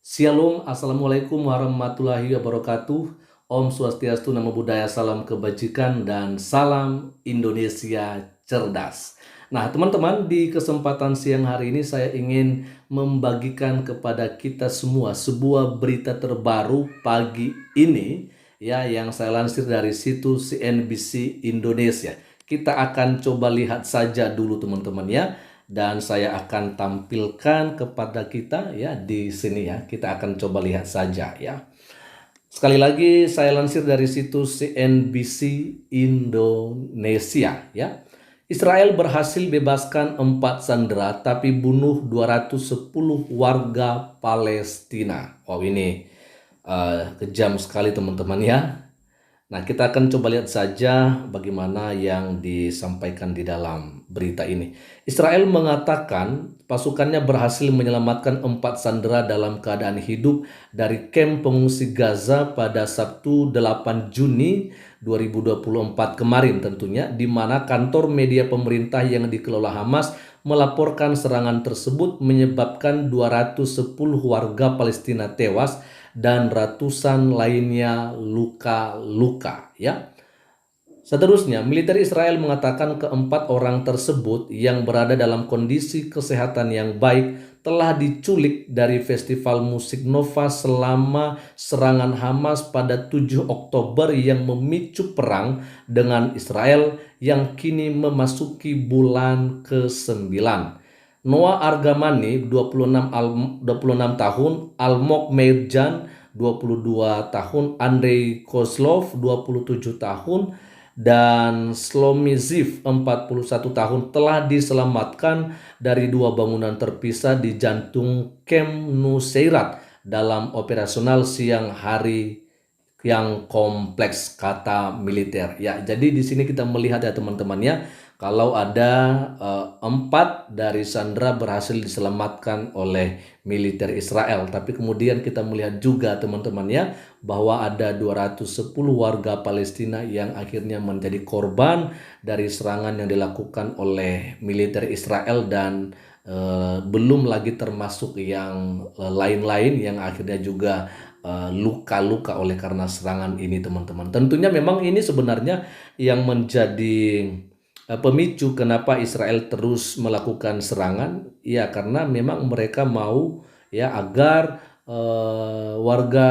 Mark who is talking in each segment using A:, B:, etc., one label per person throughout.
A: Shalom, Assalamualaikum warahmatullahi wabarakatuh. Om Swastiastu, Namo Buddhaya, salam kebajikan, dan salam Indonesia cerdas. Nah, teman-teman, di kesempatan siang hari ini saya ingin membagikan kepada kita semua sebuah berita terbaru pagi ini, ya, yang saya lansir dari situs CNBC Indonesia. Kita akan coba lihat saja dulu, teman-teman, ya. Dan saya akan tampilkan kepada kita ya di sini ya. Kita akan coba lihat saja ya. Sekali lagi saya lansir dari situs CNBC Indonesia ya. Israel berhasil bebaskan 4 sandera tapi bunuh 210 warga Palestina. Wow, ini kejam sekali, teman-teman ya. Nah, kita akan coba lihat saja bagaimana yang disampaikan di dalam berita ini. Israel mengatakan pasukannya berhasil menyelamatkan 4 sandera dalam keadaan hidup dari kamp pengungsi Gaza pada Sabtu 8 Juni 2024 kemarin tentunya, di mana kantor media pemerintah yang dikelola Hamas melaporkan serangan tersebut menyebabkan 210 warga Palestina tewas dan ratusan lainnya luka-luka ya. Seterusnya, militer Israel mengatakan keempat orang tersebut yang berada dalam kondisi kesehatan yang baik telah diculik dari festival musik Nova selama serangan Hamas pada 7 Oktober yang memicu perang dengan Israel yang kini memasuki bulan ke-9. Noah Argamani 26 tahun, Almog Meirjan 22 tahun, Andrei Kozlov 27 tahun, dan Shlomi Ziv 41 tahun telah diselamatkan dari 2 bangunan terpisah di jantung Camp Nuseirat dalam operasional siang hari yang kompleks, kata militer. Ya, jadi di sini kita melihat ya teman-teman ya, kalau ada 4 dari sandera berhasil diselamatkan oleh militer Israel. Tapi kemudian kita melihat juga teman-teman ya, bahwa ada 210 warga Palestina yang akhirnya menjadi korban dari serangan yang dilakukan oleh militer Israel, dan belum lagi termasuk yang lain-lain yang akhirnya juga luka-luka oleh karena serangan ini, teman-teman. Tentunya memang ini sebenarnya yang menjadi pemicu kenapa Israel terus melakukan serangan, ya karena memang mereka mau ya agar warga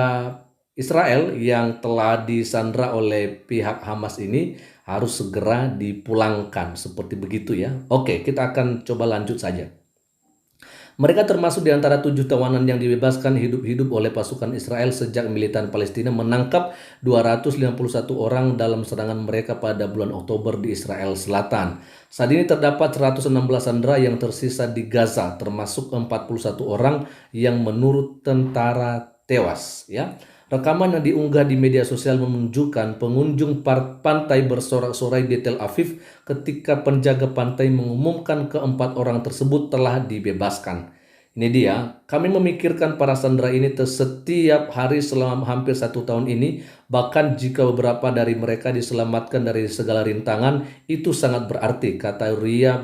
A: Israel yang telah disandra oleh pihak Hamas ini harus segera dipulangkan, seperti begitu ya. Oke, kita akan coba lanjut saja. Mereka termasuk di antara 7 tawanan yang dibebaskan hidup-hidup oleh pasukan Israel sejak militan Palestina menangkap 251 orang dalam serangan mereka pada bulan Oktober di Israel Selatan. Saat ini terdapat 116 sandera yang tersisa di Gaza, termasuk 41 orang yang menurut tentara tewas ya. Rekaman yang diunggah di media sosial menunjukkan pengunjung pantai bersorak-sorai di Tel Aviv ketika penjaga pantai mengumumkan keempat orang tersebut telah dibebaskan. Ini dia, kami memikirkan para sandera ini setiap hari selama hampir 1 tahun ini. Bahkan jika beberapa dari mereka diselamatkan dari segala rintangan, itu sangat berarti, kata Ria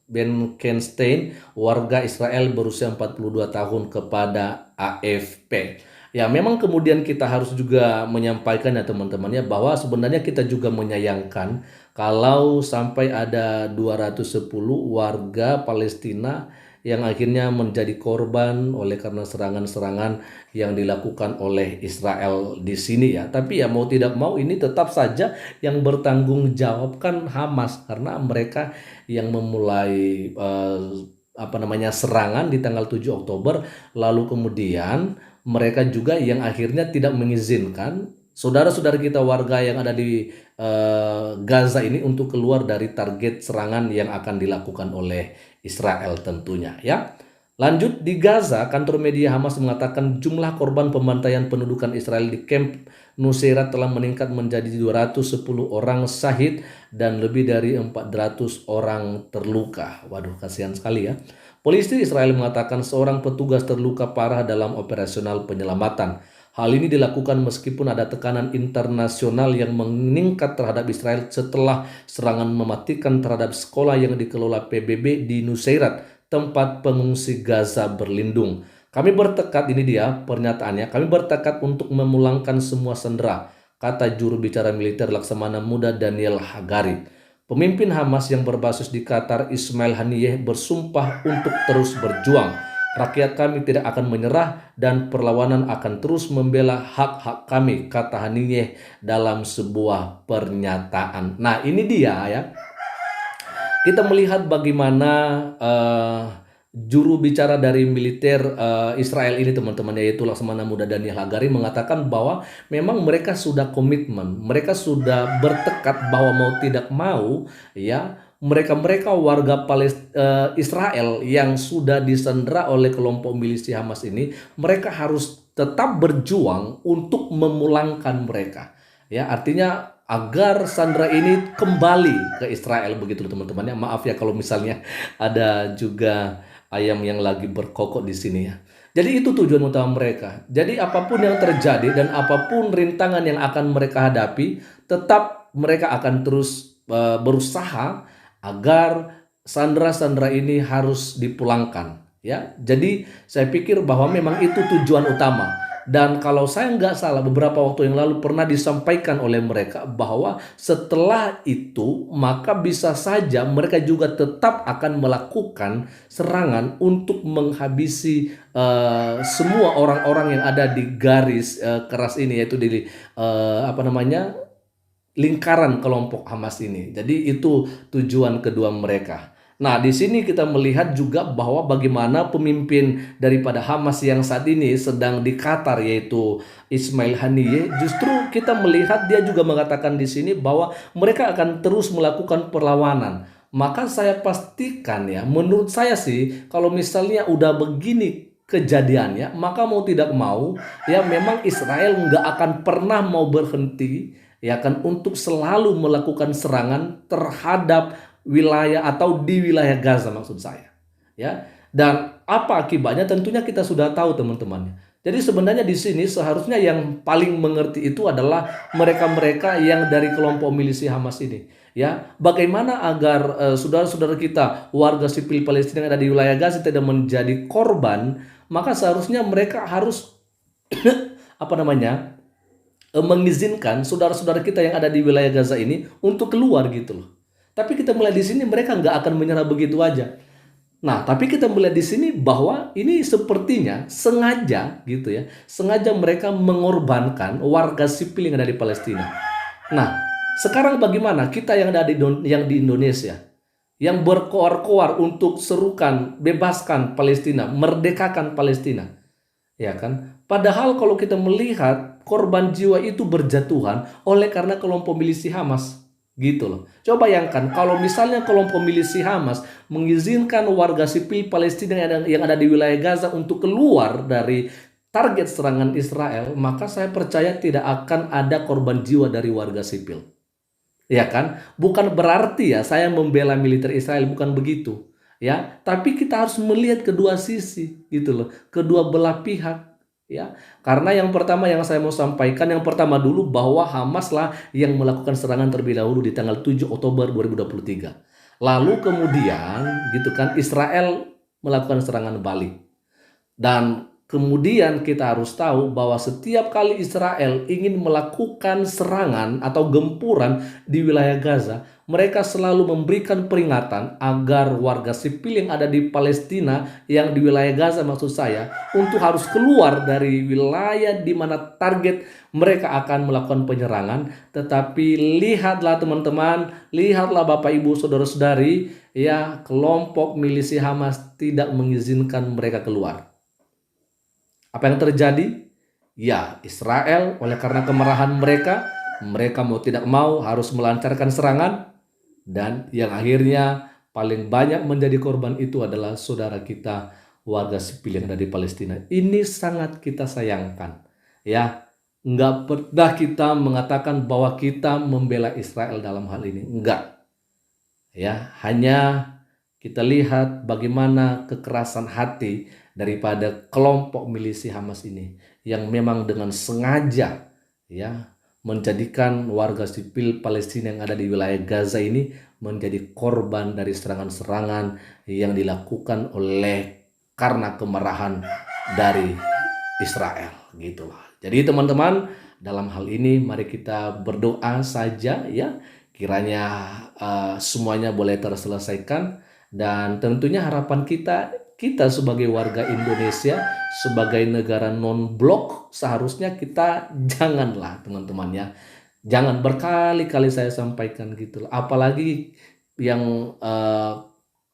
A: Benkenstein, warga Israel berusia 42 tahun kepada AFP. Ya, memang kemudian kita harus juga menyampaikan ya teman-teman ya, bahwa sebenarnya kita juga menyayangkan kalau sampai ada 210 warga Palestina yang akhirnya menjadi korban oleh karena serangan-serangan yang dilakukan oleh Israel di sini ya. Tapi ya mau tidak mau ini tetap saja yang bertanggung jawab kan Hamas, karena mereka yang memulai serangan di tanggal 7 Oktober, lalu kemudian mereka juga yang akhirnya tidak mengizinkan saudara-saudara kita warga yang ada di Gaza ini untuk keluar dari target serangan yang akan dilakukan oleh Israel tentunya ya. Lanjut, di Gaza, kantor media Hamas mengatakan jumlah korban pembantaian pendudukan Israel di kamp Nuseirat telah meningkat menjadi 210 orang syahid dan lebih dari 400 orang terluka. Waduh, kasihan sekali ya. Polisi Israel mengatakan seorang petugas terluka parah dalam operasional penyelamatan. Hal ini dilakukan meskipun ada tekanan internasional yang meningkat terhadap Israel setelah serangan mematikan terhadap sekolah yang dikelola PBB di Nuseirat, tempat pengungsi Gaza berlindung. Kami bertekad, ini dia pernyataannya, kami bertekad untuk memulangkan semua sandera, kata juru bicara militer Laksamana Muda Daniel Hagari. Pemimpin Hamas yang berbasis di Qatar, Ismail Haniyeh, bersumpah untuk terus berjuang. Rakyat kami tidak akan menyerah dan perlawanan akan terus membela hak-hak kami, kata Haniyeh dalam sebuah pernyataan. Nah, ini dia ya. Kita melihat bagaimana juru bicara dari militer Israel ini, teman-teman, yaitu Laksamana Muda Daniel Hagari, mengatakan bahwa memang mereka sudah komitmen, mereka sudah bertekad bahwa mau tidak mau ya, mereka warga Israel yang sudah disandera oleh kelompok milisi Hamas ini, mereka harus tetap berjuang untuk memulangkan mereka. Ya, artinya agar sandera ini kembali ke Israel, begitu teman-teman ya. Maaf ya kalau misalnya ada juga ayam yang lagi berkokok di sini ya. Jadi itu tujuan utama mereka. Jadi apapun yang terjadi dan apapun rintangan yang akan mereka hadapi, tetap mereka akan terus berusaha agar sandera-sandera ini harus dipulangkan ya. Jadi saya pikir bahwa memang itu tujuan utama. Dan kalau saya nggak salah, beberapa waktu yang lalu pernah disampaikan oleh mereka bahwa setelah itu maka bisa saja mereka juga tetap akan melakukan serangan untuk menghabisi semua orang-orang yang ada di garis keras ini, yaitu di lingkaran kelompok Hamas ini. Jadi itu tujuan kedua mereka. Nah, di sini kita melihat juga bahwa bagaimana pemimpin daripada Hamas yang saat ini sedang di Qatar, yaitu Ismail Haniyeh, justru kita melihat dia juga mengatakan di sini bahwa mereka akan terus melakukan perlawanan. Maka saya pastikan ya, menurut saya sih, kalau misalnya udah begini kejadiannya, maka mau tidak mau ya memang Israel nggak akan pernah mau berhenti ya kan untuk selalu melakukan serangan terhadap wilayah atau di wilayah Gaza, maksud saya ya. Dan apa akibatnya tentunya kita sudah tahu, teman-teman. Jadi sebenarnya di sini seharusnya yang paling mengerti itu adalah mereka-mereka yang dari kelompok milisi Hamas ini ya. Bagaimana agar saudara-saudara kita warga sipil Palestina yang ada di wilayah Gaza tidak menjadi korban, maka seharusnya mereka harus mengizinkan saudara-saudara kita yang ada di wilayah Gaza ini untuk keluar gitu loh. Tapi kita melihat di sini mereka nggak akan menyerah begitu aja. Nah, tapi kita melihat di sini bahwa ini sepertinya sengaja gitu ya, sengaja mereka mengorbankan warga sipil yang ada di Palestina. Nah, sekarang bagaimana kita yang ada di Indonesia, yang berkoar-koar untuk serukan bebaskan Palestina, merdekakan Palestina, ya kan? Padahal kalau kita melihat korban jiwa itu berjatuhan oleh karena kelompok milisi Hamas. Gitu loh. Coba bayangkan kalau misalnya kelompok milisi Hamas mengizinkan warga sipil Palestina yang ada di wilayah Gaza untuk keluar dari target serangan Israel, maka saya percaya tidak akan ada korban jiwa dari warga sipil. Ya kan? Bukan berarti ya saya membela militer Israel, bukan begitu. Ya, tapi kita harus melihat kedua sisi gitu loh, kedua belah pihak. Ya, karena yang pertama yang saya mau sampaikan, yang pertama dulu bahwa Hamas lah yang melakukan serangan terlebih dahulu di tanggal 7 Oktober 2023. Lalu kemudian gitu kan Israel melakukan serangan balik. Dan kemudian kita harus tahu bahwa setiap kali Israel ingin melakukan serangan atau gempuran di wilayah Gaza, mereka selalu memberikan peringatan agar warga sipil yang ada di Palestina, yang di wilayah Gaza maksud saya, untuk harus keluar dari wilayah di mana target mereka akan melakukan penyerangan. Tetapi lihatlah teman-teman, lihatlah Bapak Ibu Saudara-saudari, ya, kelompok milisi Hamas tidak mengizinkan mereka keluar. Apa yang terjadi? Ya, Israel oleh karena kemarahan mereka mau tidak mau harus melancarkan serangan. Dan yang akhirnya paling banyak menjadi korban itu adalah saudara kita warga sipil yang ada di Palestina. Ini sangat kita sayangkan. Ya, nggak pernah kita mengatakan bahwa kita membela Israel dalam hal ini. Enggak. Ya, hanya kita lihat bagaimana kekerasan hati daripada kelompok milisi Hamas ini yang memang dengan sengaja ya menjadikan warga sipil Palestina yang ada di wilayah Gaza ini menjadi korban dari serangan-serangan yang dilakukan oleh karena kemarahan dari Israel gitulah. Jadi teman-teman, dalam hal ini mari kita berdoa saja ya, kiranya semuanya boleh terselesaikan, dan tentunya harapan kita sebagai warga Indonesia, sebagai negara non-blok, seharusnya kita janganlah teman-teman ya, jangan, berkali-kali saya sampaikan gitu, apalagi yang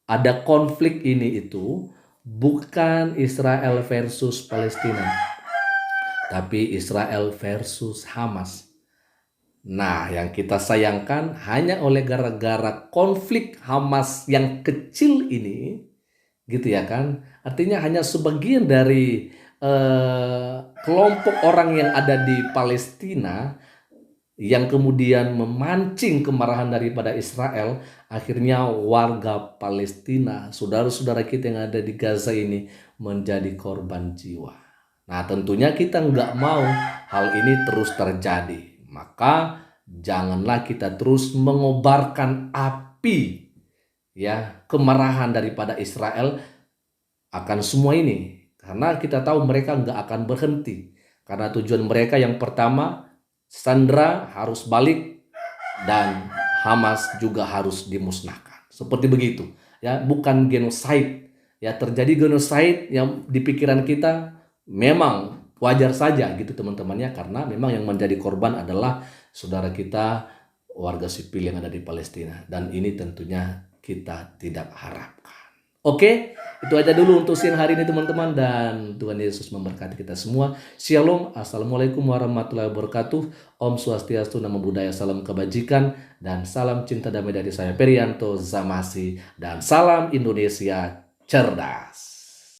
A: ada konflik ini itu bukan Israel versus Palestina, tapi Israel versus Hamas. Nah, yang kita sayangkan hanya oleh gara-gara konflik Hamas yang kecil ini, gitu ya kan? Artinya hanya sebagian dari kelompok orang yang ada di Palestina yang kemudian memancing kemarahan daripada Israel, akhirnya warga Palestina, saudara-saudara kita yang ada di Gaza ini menjadi korban jiwa. Nah, tentunya kita nggak mau hal ini terus terjadi. Maka janganlah kita terus mengobarkan api ya kemarahan daripada Israel akan semua ini. Karena kita tahu mereka nggak akan berhenti. Karena tujuan mereka yang pertama, Sandra harus balik dan Hamas juga harus dimusnahkan. Seperti begitu. Ya, bukan genocide. Ya, terjadi genocide yang di pikiran kita memang wajar saja gitu teman-temannya, karena memang yang menjadi korban adalah saudara kita warga sipil yang ada di Palestina, dan ini tentunya kita tidak harapkan. Oke, itu aja dulu untuk siang hari ini teman-teman, dan Tuhan Yesus memberkati kita semua. Shalom, assalamualaikum warahmatullahi wabarakatuh. Om Swastiastu, Namo Buddhaya, salam kebajikan, dan salam cinta damai dari saya Perianto Zamasi, dan salam Indonesia cerdas.